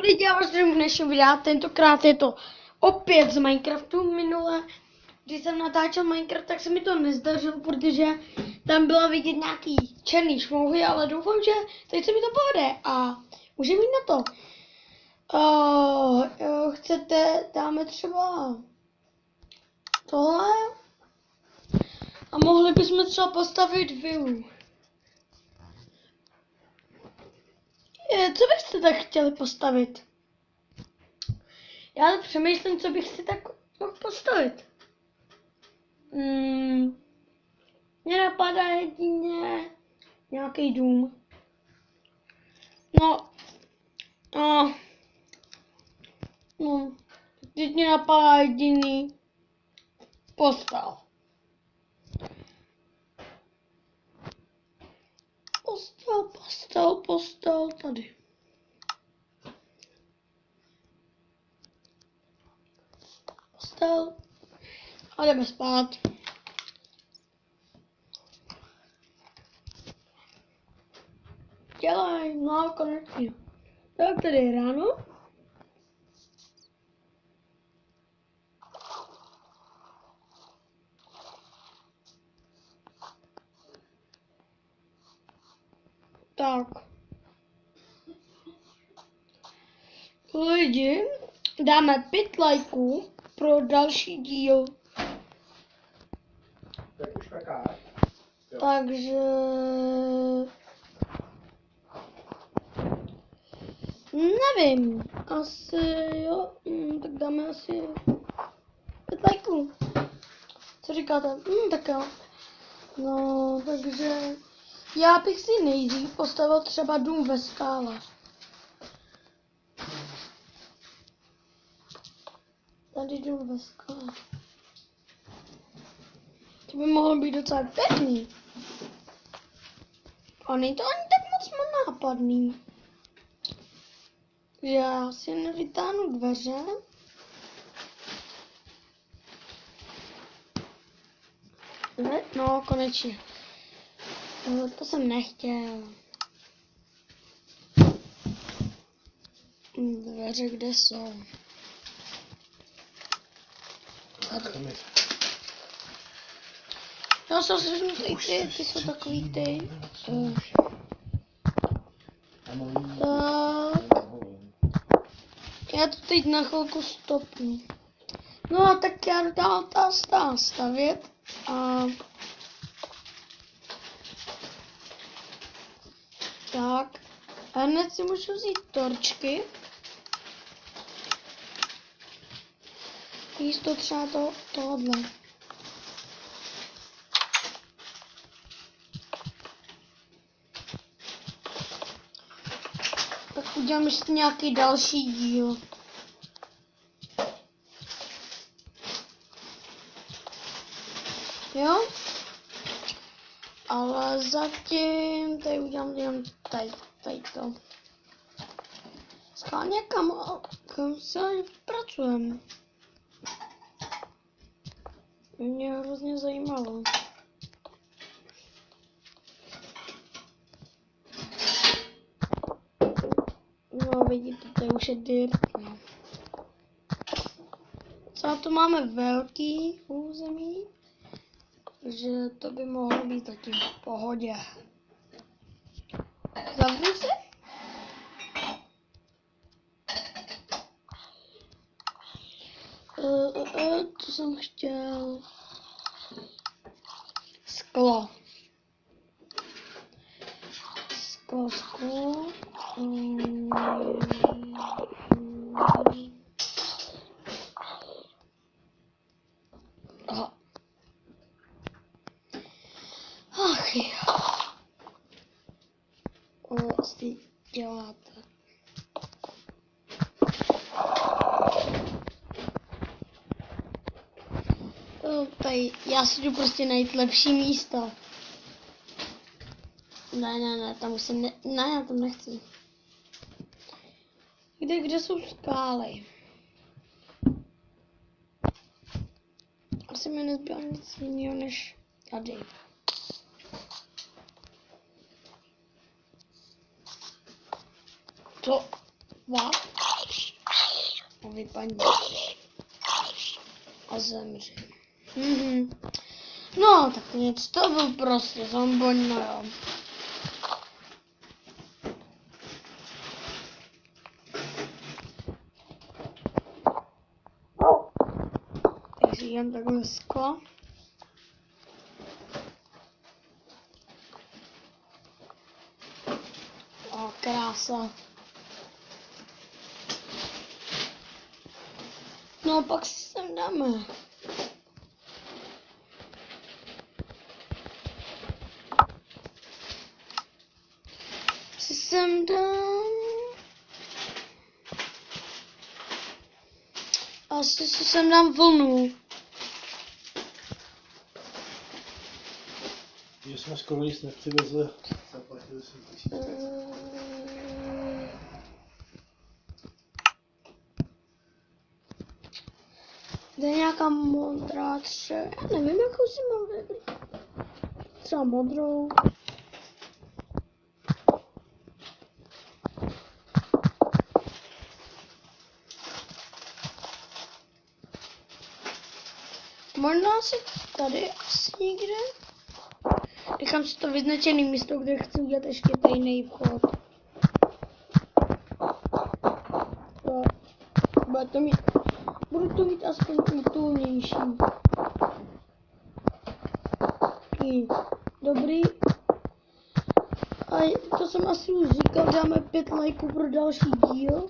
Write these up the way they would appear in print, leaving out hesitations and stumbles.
lidi, já vás zdravím v dnešním videu. Tentokrát je to opět z Minecraftu. Minule, když jsem natáčel Minecraft, tak se mi to nezdařilo, protože tam byla vidět nějaký černý šmouhy, ale doufám, že teď se mi to povede a můžeme jít na to. Chcete, dáme třeba tohle a mohli bychom třeba postavit view. Co byste tak chtěli postavit? Já přemýšlím, co bych si tak mohl postavit. Mně napadá jedině nějaký dům. Teď mě napadá jediný postel. Postel tady. Postel. A jdeme spát. Dělej, no konečně. Tak tady je ráno. Tak. Lidi, dáme 5 lajků pro další díl. Takže nevím, asi jo, tak dáme asi 5 lajků. Co říkáte? Tak jo. No, takže já bych si nejdřív postavil třeba dům ve skále. Tady dům ve skále. To by mohlo být docela pěkný. A není to ani tak moc nápadný. Že já si nevytáhnu dveře. No, konečně. To jsem nechtěl. Dveře kde jsou? Tady. No, jsou srznutý ty jsou takový ty. Tak. Já to teď na chvilku stopnu. No a tak já jdu dál stavět a tak. A hned si můžu vzít torčky. Místo třeba tohohle. Tak udělám ještě nějaký další díl. Jo? Ale zatím tady udělám tady to. Schválně kam se pracujeme. Mě hrozně zajímalo. No vidíte, tady už je dirt. Co to máme velký území, že to by mohlo být taky v pohodě. Zavřu se? Co jsem chtěl? Sklo. Aha. Ach jo. Asi děláte. Tady, já si jdu prostě najít lepší místo. Ne, tam už jsem já tam nechci. Kde jsou skály? Asi mi nezbylo nic jiného než tady. To? What? vypadni. A zemři. No, tak nic, to byl prostě zomboň, no jo. Takže jen takhle sklo. O, krása. No, pak si sem dáme. Si sem dám. Asi si sem dám vlnu. Že jsme skoro nic nepřivezli. Zaplatili jsme 1000. Kde je nějaká modrá třeba? Já nevím, jakou si mám vybrat. Třeba modrou. Možná si tady asi někde. Nechám si to vyznačený místo, kde chci udělat ještě tajný vchod. Budu to mít aspoň útulnější. Dobrý. A to jsem asi už říkal, dáme 5 lajků pro další díl.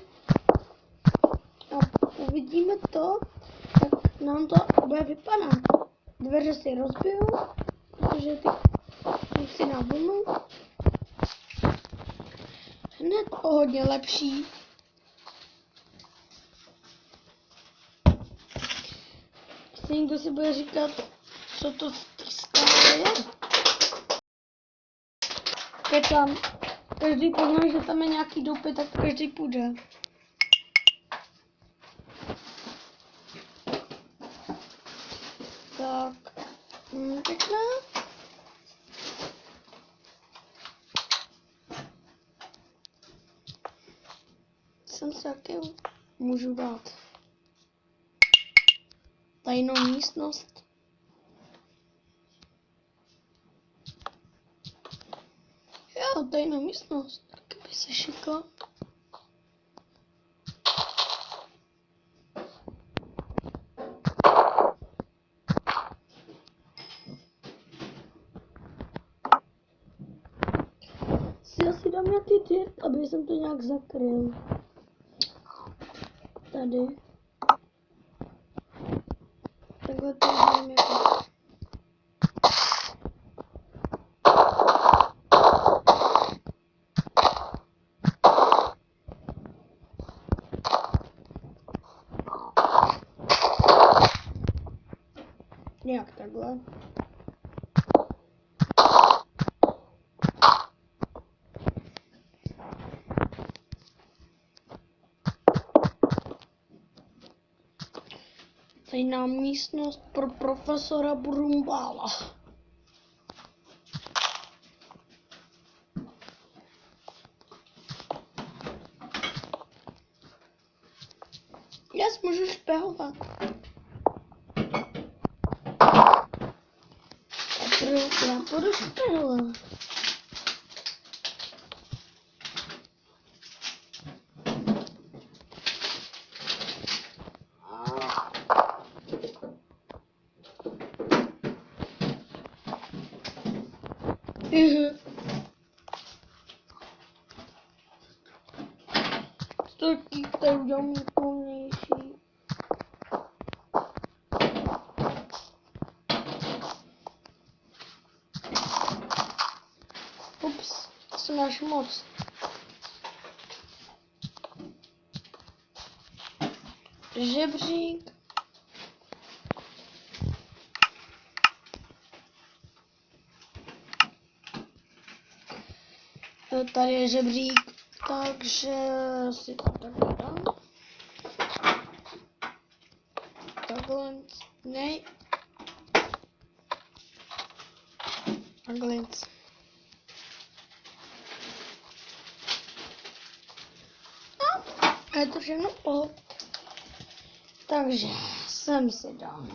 A uvidíme to, jak nám to bude vypadat. Dveře si rozbiju, protože ty musí na vlnu. Hned o hodně lepší. Jestli někdo si bude říkat, co to v té skále je. Je tam. Každý pozná, že tam je nějaký doupě, tak každý půjde. Tak. Pěkné. Jsem si jaký můžu dát. Tajnou místnost. Jo, tajnou místnost. Tak by se šikla. Si asi dám nějaký dirt, aby jsem to nějak zakryl. Tady. Takhle to dám jako. Nějak takhle. Tajná místnost pro profesora Brumbála. Já si můžu špehovat. Já budu špehovat. Taky to udělám úplnější. Ups, to jsem až moc. Žebřík. Tady je žebřík, takže si to takhle dám. Takhle, nej. Takhle. A je to všechno pohod. Takže jsem si dal.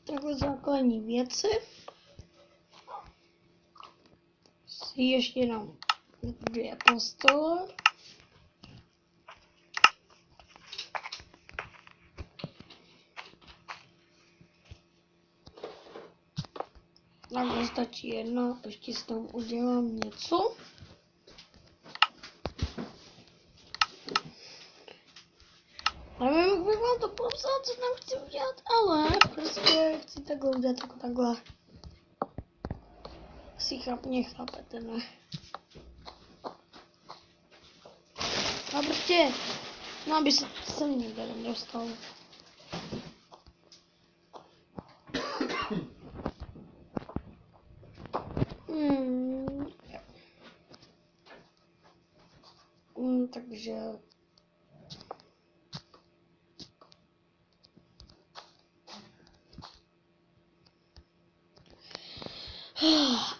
Takhle základní věci. Si ještě dám 2 postele. Takhle stačí jedna, ještě s tom udělám něco. Nevím, jak bych vám to popsal, co tam chci udělat, ale prostě chci takhle udělat jako takhle. Asi mě chápete, ne? A prostě, no aby se sem někde nedostal. Takže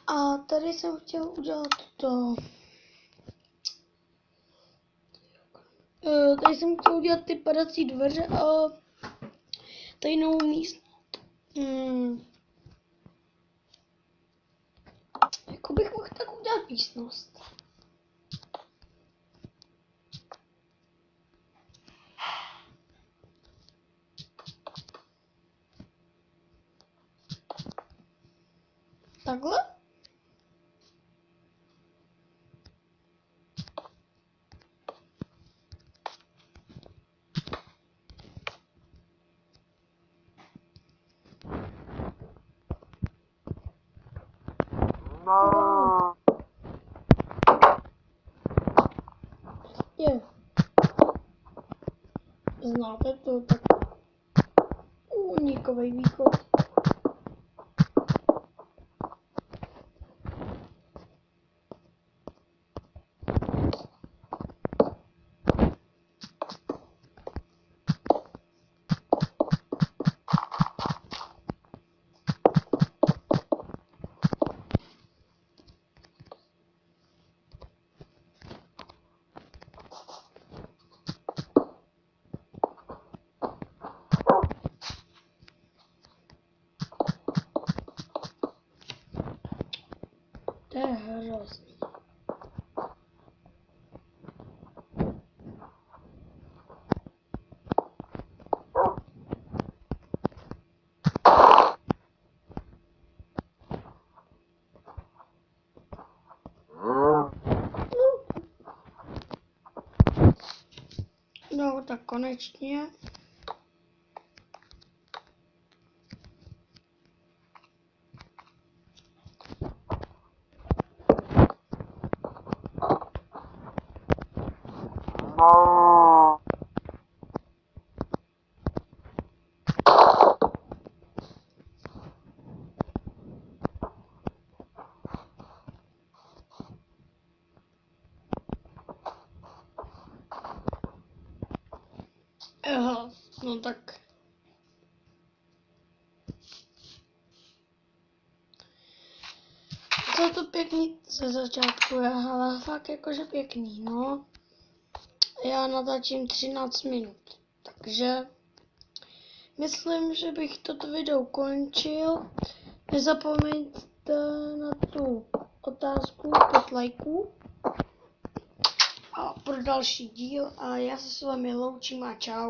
a tady jsem chtěl udělat to. Tady jsem chtěl udělat ty padací dveře a tajnou místnost. Jako bych mohl tak udělat místnost. Takhle? Je. Znáte to, tak únikový východ. To je hrozný. No, tak konečně. Aha, no tak. To je to pěkný ze začátku, ale fakt jakože pěkný, no. Já natáčím 13 minut, takže myslím, že bych toto video končil. Nezapomeňte na tu otázku 5 lajků a pro další díl a já se s vámi loučím a čau.